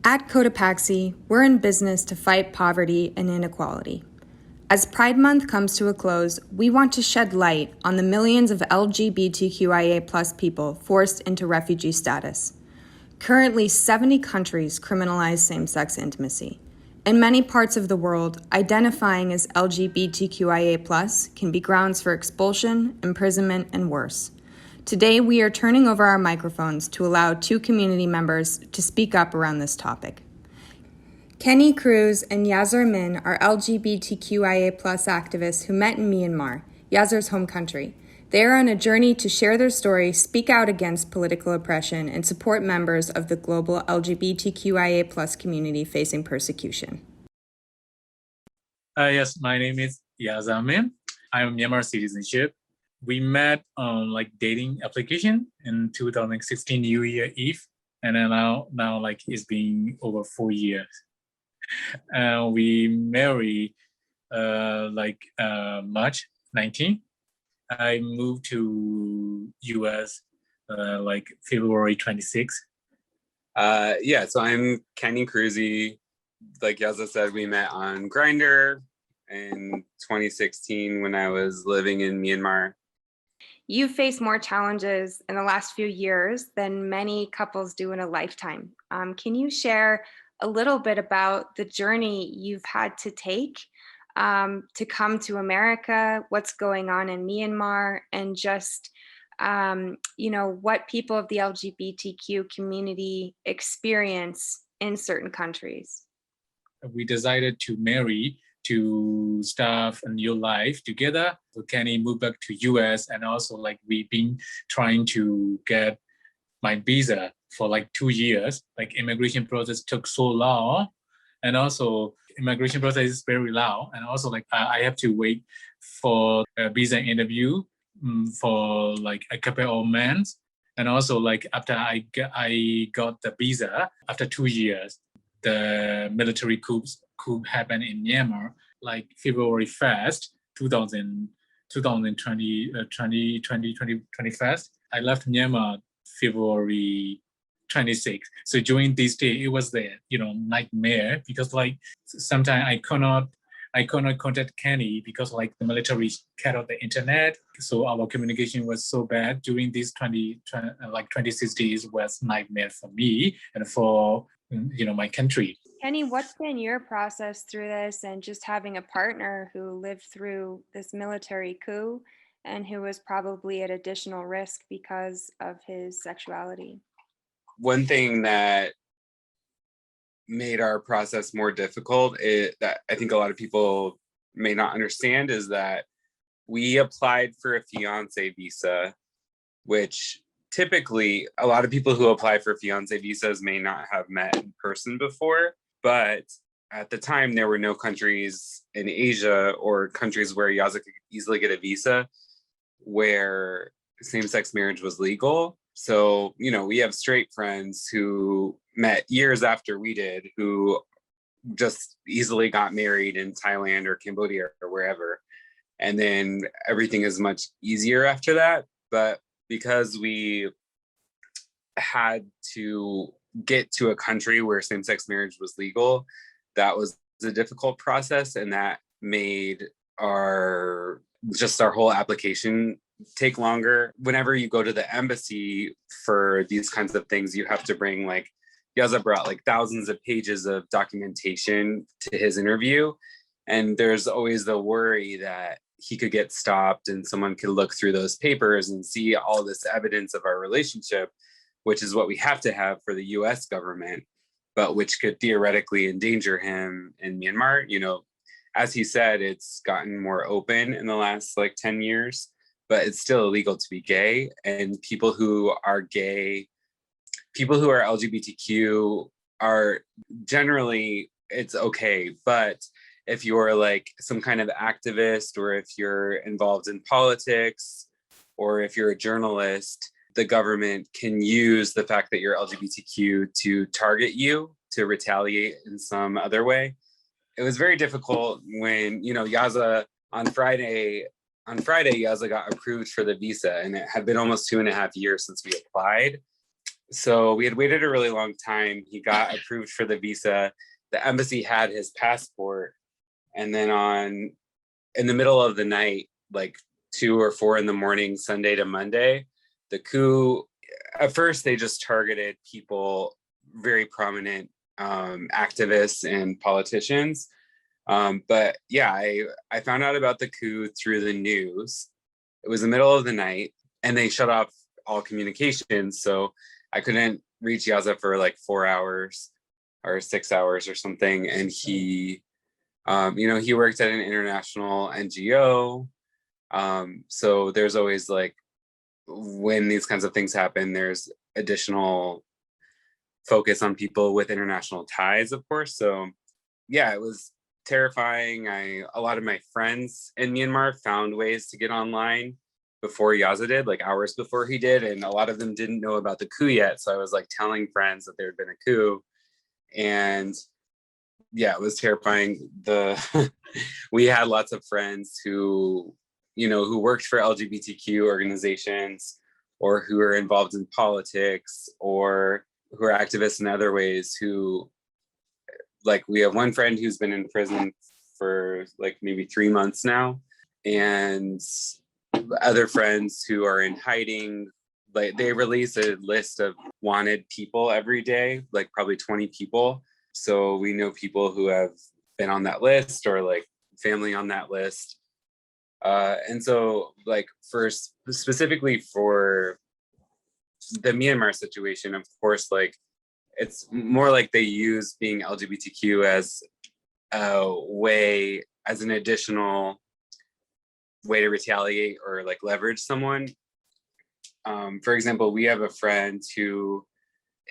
At Cotopaxi, we're in business to fight poverty and inequality. As Pride Month comes to a close, we want to shed light on the millions of LGBTQIA+ people forced into refugee status. Currently, 70 countries criminalize same-sex intimacy. In many parts of the world, identifying as LGBTQIA+ can be grounds for expulsion, imprisonment, and worse. Today, we are turning over our microphones to allow two community members to speak up around this topic. Kenny Cruz and Yazar Min are LGBTQIA+ activists who met in Myanmar, Yazar's home country. They are on a journey to share their story, speak out against political oppression, and support members of the global LGBTQIA+ community facing persecution. Yes, my name is Yazar Min. I'm Myanmar citizenship. We met on dating application in 2016 New Year Eve, and then now it's been over 4 years. We married March 19. I moved to US February 26. So I'm Kenny Cruzy. Like Yaza said, we met on Grindr in 2016 when I was living in Myanmar. You've faced more challenges in the last few years than many couples do in a lifetime. Can you share a little bit about the journey you've had to take to come to America, what's going on in Myanmar, and just what people of the LGBTQ community experience in certain countries? We decided to marry to start a new life together. So Kenny moved back to US, and also we've been trying to get my visa for 2 years. Immigration process took so long, and also immigration process is very long, and also I have to wait for a visa interview for a couple of months, and also after I got the visa after 2 years, the military coup happened in Myanmar, February 1st, 2021. I left Myanmar February 26th. So during this day, it was the nightmare, because sometimes I cannot contact Kenny because the military cut off the internet. So our communication was so bad during these 26 days. Was nightmare for me and for my country. Kenny, what's been your process through this, and just having a partner who lived through this military coup and who was probably at additional risk because of his sexuality? One thing that made our process more difficult that I think a lot of people may not understand is that we applied for a fiance visa, which typically a lot of people who apply for fiance visas may not have met in person before. But at the time, there were no countries in Asia or countries where Yaza could easily get a visa where same-sex marriage was legal. So, we have straight friends who met years after we did, who just easily got married in Thailand or Cambodia or wherever. And then everything is much easier after that. But because we had to get to a country where same-sex marriage was legal, that was a difficult process, and that made our whole application take longer. Whenever you go to the embassy for these kinds of things, you have to bring Yaza brought thousands of pages of documentation to his interview, and there's always the worry that he could get stopped and someone could look through those papers and see all this evidence of our relationship, which is what we have to have for the US government, but which could theoretically endanger him in Myanmar. As he said, it's gotten more open in the last 10 years, but it's still illegal to be gay. And people who are gay, people who are LGBTQ are generally, it's okay. But if you're some kind of activist, or if you're involved in politics, or if you're a journalist, the government can use the fact that you're LGBTQ to target you, to retaliate in some other way. It was very difficult when, Yaza on Friday, Yaza got approved for the visa, and it had been almost 2.5 years since we applied. So we had waited a really long time. He got approved for the visa. The embassy had his passport. And then in the middle of the night, like 2 or 4 in the morning, Sunday to Monday, the coup, at first they just targeted people, very prominent activists and politicians. But yeah, I found out about the coup through the news. It was the middle of the night and they shut off all communications. So I couldn't reach Yaza for like 4 hours or 6 hours or something. And he, he worked at an international NGO. So there's always like, when these kinds of things happen, there's additional focus on people with international ties, of course. So yeah, it was terrifying. A lot of my friends in Myanmar found ways to get online before Yaza did, like hours before he did, and a lot of them didn't know about the coup yet. So I was like telling friends that there had been a coup, and yeah, it was terrifying. We had lots of friends who worked for LGBTQ organizations or who are involved in politics or who are activists in other ways who, like, we have one friend who's been in prison for like maybe 3 months now, and other friends who are in hiding. Like, they release a list of wanted people every day, like probably 20 people. So we know people who have been on that list or like family on that list. And so like specifically for the Myanmar situation, of course, like it's more like they use being LGBTQ as an additional way to retaliate or like leverage someone. For example, we have a friend who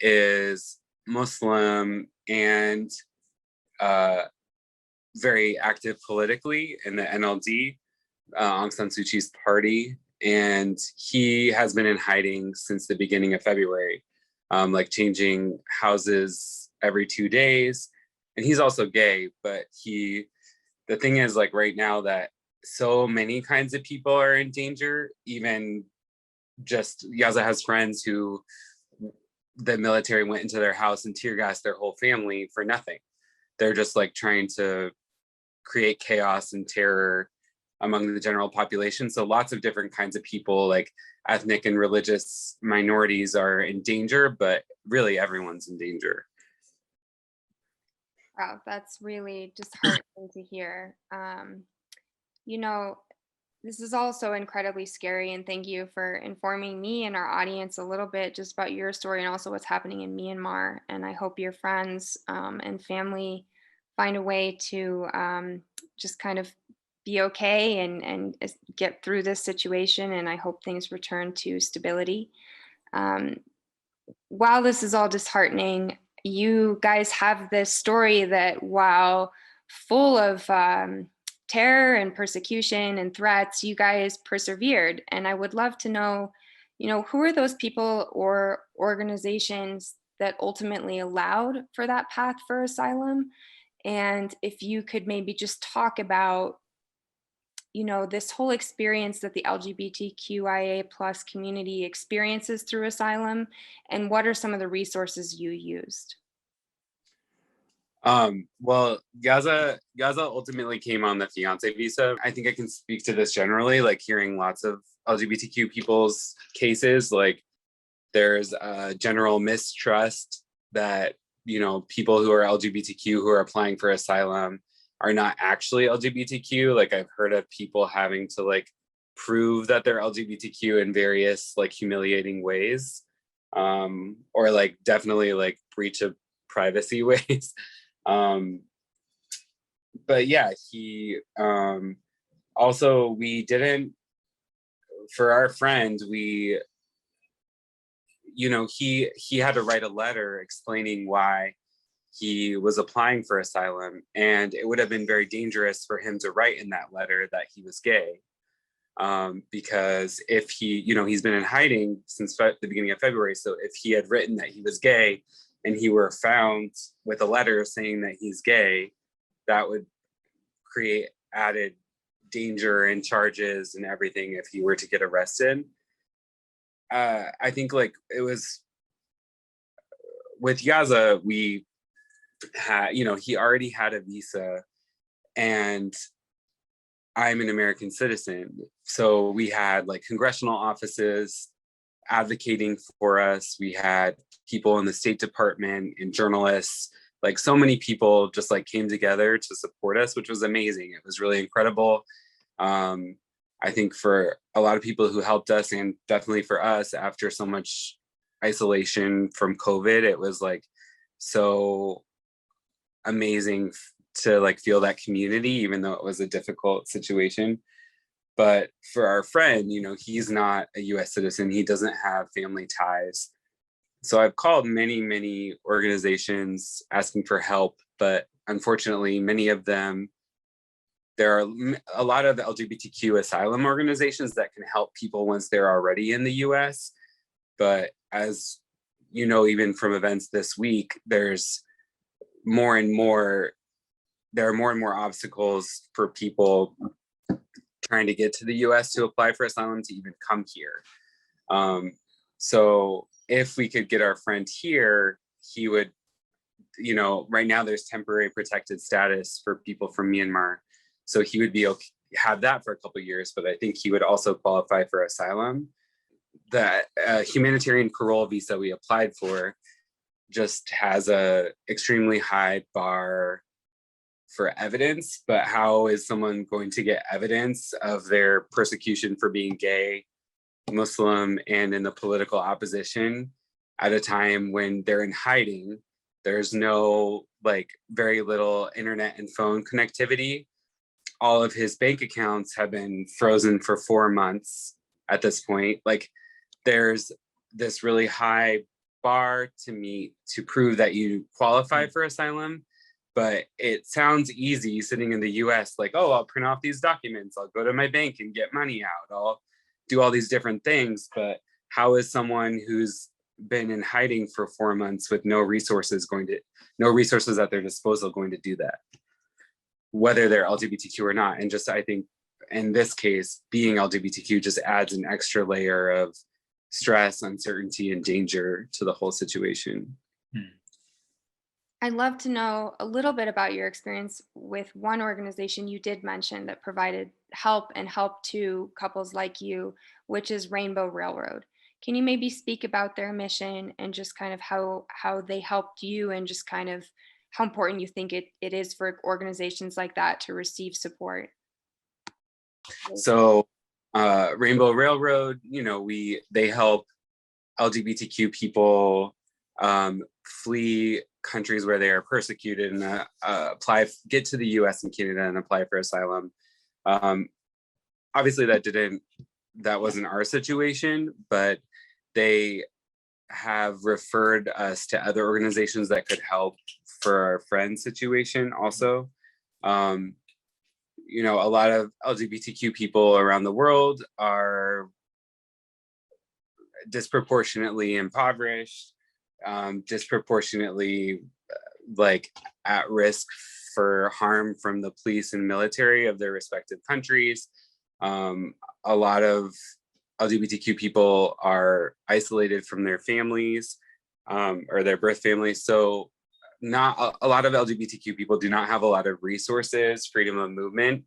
is Muslim and very active politically in the NLD, Aung San Suu Kyi's party, and he has been in hiding since the beginning of February, like changing houses every 2 days. And he's also gay, but the thing is, like, right now that so many kinds of people are in danger. Even just Yaza has friends who the military went into their house and tear gassed their whole family for nothing. They're just like trying to create chaos and terror among the general population. So lots of different kinds of people, like ethnic and religious minorities, are in danger, but really everyone's in danger. Wow, that's really disheartening to hear. You know, this is also incredibly scary, and thank you for informing me and our audience a little bit just about your story and also what's happening in Myanmar. And I hope your friends and family find a way to just kind of be okay and get through this situation. And I hope things return to stability. Um, while this is all disheartening, you guys have this story that, while full of terror and persecution and threats, you guys persevered. And I would love to know, who are those people or organizations that ultimately allowed for that path for asylum? And if you could maybe just talk about, this whole experience that the LGBTQIA plus community experiences through asylum, and what are some of the resources you used? Well, Gaza ultimately came on the fiance visa. I think I can speak to this generally, like hearing lots of LGBTQ people's cases, like there's a general mistrust that, people who are LGBTQ who are applying for asylum are not actually LGBTQ. Like, I've heard of people having to like prove that they're LGBTQ in various like humiliating ways, or like definitely like breach of privacy ways. But yeah, he also, we didn't, for our friend, he had to write a letter explaining why he was applying for asylum, and it would have been very dangerous for him to write in that letter that he was gay, because if he's been in hiding since the beginning of February. So if he had written that he was gay and he were found with a letter saying that he's gay, that would create added danger and charges and everything if he were to get arrested. I think like it was with Yaza, we had, he already had a visa, and I'm an American citizen. So we had like congressional offices advocating for us. We had people in the State Department and journalists, like so many people just like came together to support us, which was amazing. It was really incredible. I think for a lot of people who helped us, and definitely for us after so much isolation from COVID, it was like so amazing to like feel that community, even though it was a difficult situation. But for our friend, he's not a US citizen. He doesn't have family ties. So I've called many organizations asking for help, but unfortunately, many of them, there are a lot of LGBTQ asylum organizations that can help people once they're already in the US. But as even from events this week, there's more and more, there are more and more obstacles for people trying to get to the US to apply for asylum to even come here. So if we could get our friend here, he would, right now there's temporary protected status for people from Myanmar. So he would be okay, have that for a couple of years, but I think he would also qualify for asylum. The humanitarian parole visa we applied for just has a extremely high bar for evidence, but how is someone going to get evidence of their persecution for being gay, Muslim, and in the political opposition at a time when they're in hiding? There's no, like, very little internet and phone connectivity. All of his bank accounts have been frozen for 4 months at this point. Like, there's this really high bar to meet to prove that you qualify for asylum. But it sounds easy sitting in the US, like, oh, I'll print off these documents, I'll go to my bank and get money out, I'll do all these different things. But how is someone who's been in hiding for 4 months with no resources at their disposal going to do that, whether they're LGBTQ or not? And just, I think in this case, being LGBTQ just adds an extra layer of stress, uncertainty, and danger to the whole situation. I'd love to know a little bit about your experience with one organization you did mention that provided help to couples like you, which is Rainbow Railroad. Can you maybe speak about their mission and just kind of how they helped you, and just kind of how important you think it is for organizations like that to receive support? So Rainbow Railroad, they help LGBTQ people flee countries where they are persecuted and get to the US and Canada and apply for asylum. Obviously that wasn't our situation, but they have referred us to other organizations that could help for our friend's situation also. A lot of LGBTQ people around the world are disproportionately impoverished, disproportionately like at risk for harm from the police and military of their respective countries. A lot of LGBTQ people are isolated from their families or their birth families. So not a lot of LGBTQ people do not have a lot of resources, freedom of movement.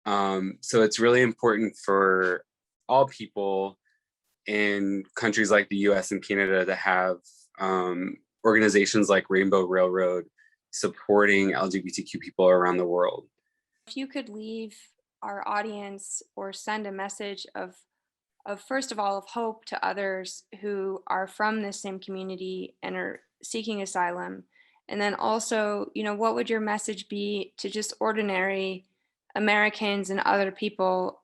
So it's really important for all people in countries like the US and Canada to have organizations like Rainbow Railroad supporting LGBTQ people around the world. If you could leave our audience or send a message of first of all, of hope to others who are from the same community and are seeking asylum, and then also, what would your message be to just ordinary Americans and other people?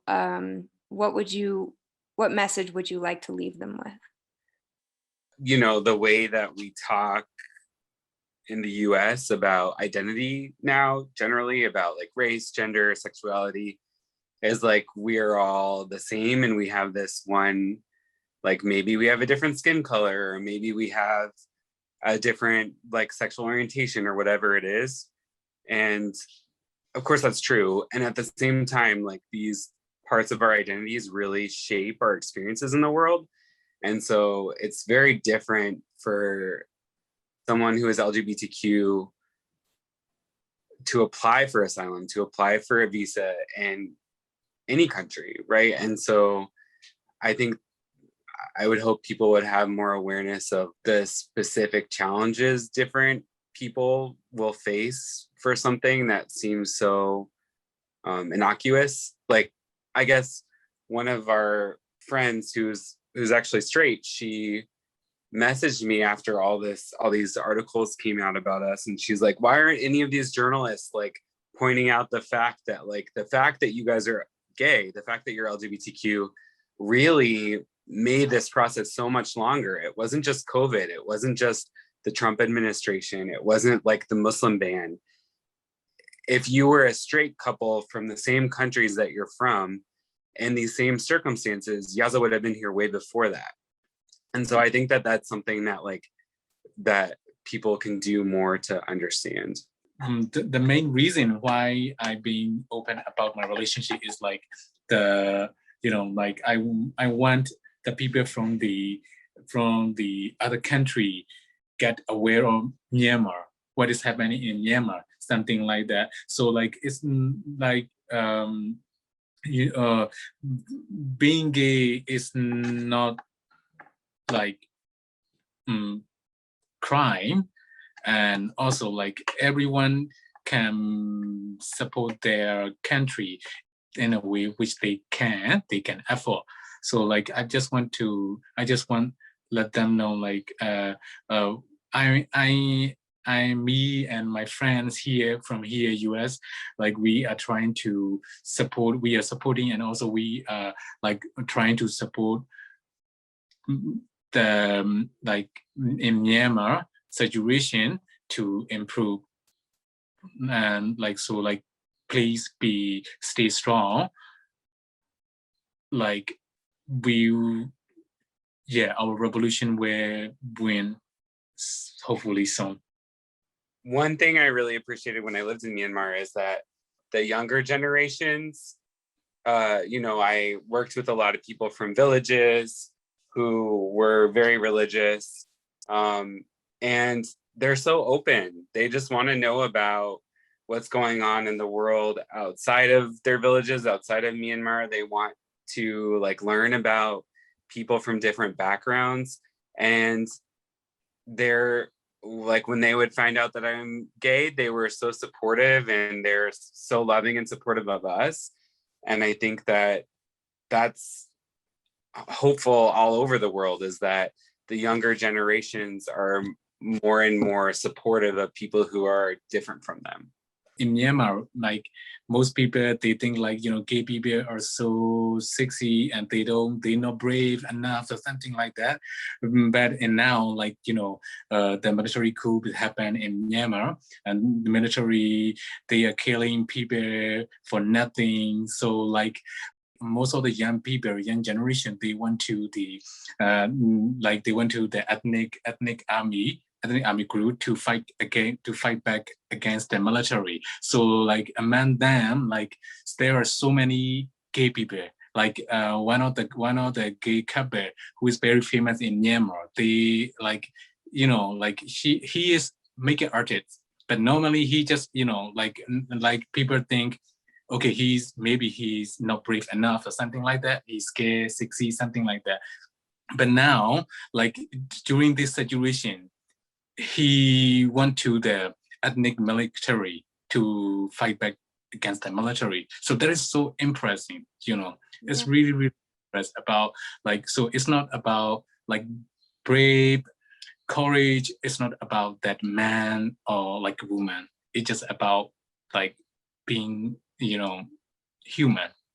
What message would you like to leave them with? The way that we talk in the US about identity now, generally about like race, gender, sexuality, is like we're all the same, and we have this one, like maybe we have a different skin color, or maybe we have a different like sexual orientation or whatever it is. And of course that's true. And at the same time, like these parts of our identities really shape our experiences in the world. And so it's very different for someone who is LGBTQ to apply for asylum, to apply for a visa in any country, right? And so I think I would hope people would have more awareness of the specific challenges different people will face for something that seems so innocuous. Like, I guess one of our friends who's actually straight, she messaged me after all these articles came out about us, and she's like, why aren't any of these journalists like pointing out the fact that you guys are gay, the fact that you're LGBTQ really made this process so much longer. It wasn't just COVID, it wasn't just the Trump administration, it wasn't like the Muslim ban. If you were a straight couple from the same countries that you're from in these same circumstances, Yaza would have been here way before that. And so I think that that's something that that people can do more to understand. The main reason why I've been open about my relationship is like I want the people from the other country get aware of Myanmar, what is happening in Myanmar, something like that. So like it's like being gay is not like crime, and also like everyone can support their country in a way which they can afford. So like I just want let them know like me and my friends here from here US, like we are trying to support, we are supporting, and also we are like trying to support the like in Myanmar situation to improve. And like so like please stay strong, like our revolution will win hopefully soon. One thing I really appreciated when I lived in Myanmar is that the younger generations, I worked with a lot of people from villages who were very religious, and they're so open. They just want to know about what's going on in the world outside of their villages, outside of Myanmar. They want to like learn about people from different backgrounds, and they're like, when they would find out that I'm gay, they were so supportive and they're so loving and supportive of us. And I think that that's hopeful all over the world, is that the younger generations are more and more supportive of people who are different from them. In Myanmar, like most people, they think like, gay people are so sexy and they're not brave enough or something like that. But now, like, the military coup happened in Myanmar, and the military, they are killing people for nothing. So like most of the young generation, they went to the ethnic army group to fight back against the military. So like among them, like there are so many gay people. Like one of the gay couple who is very famous in Myanmar. They like he is makeup artist, but normally he just like people think, okay, he's not brave enough or something like that. He's scared, sexy, something like that. But now, like during this situation, he went to the ethnic military to fight back against the military. So that is so impressive, It's really, really impressive about like, so it's not about like brave, courage. It's not about that man or like a woman. It's just about like being, human.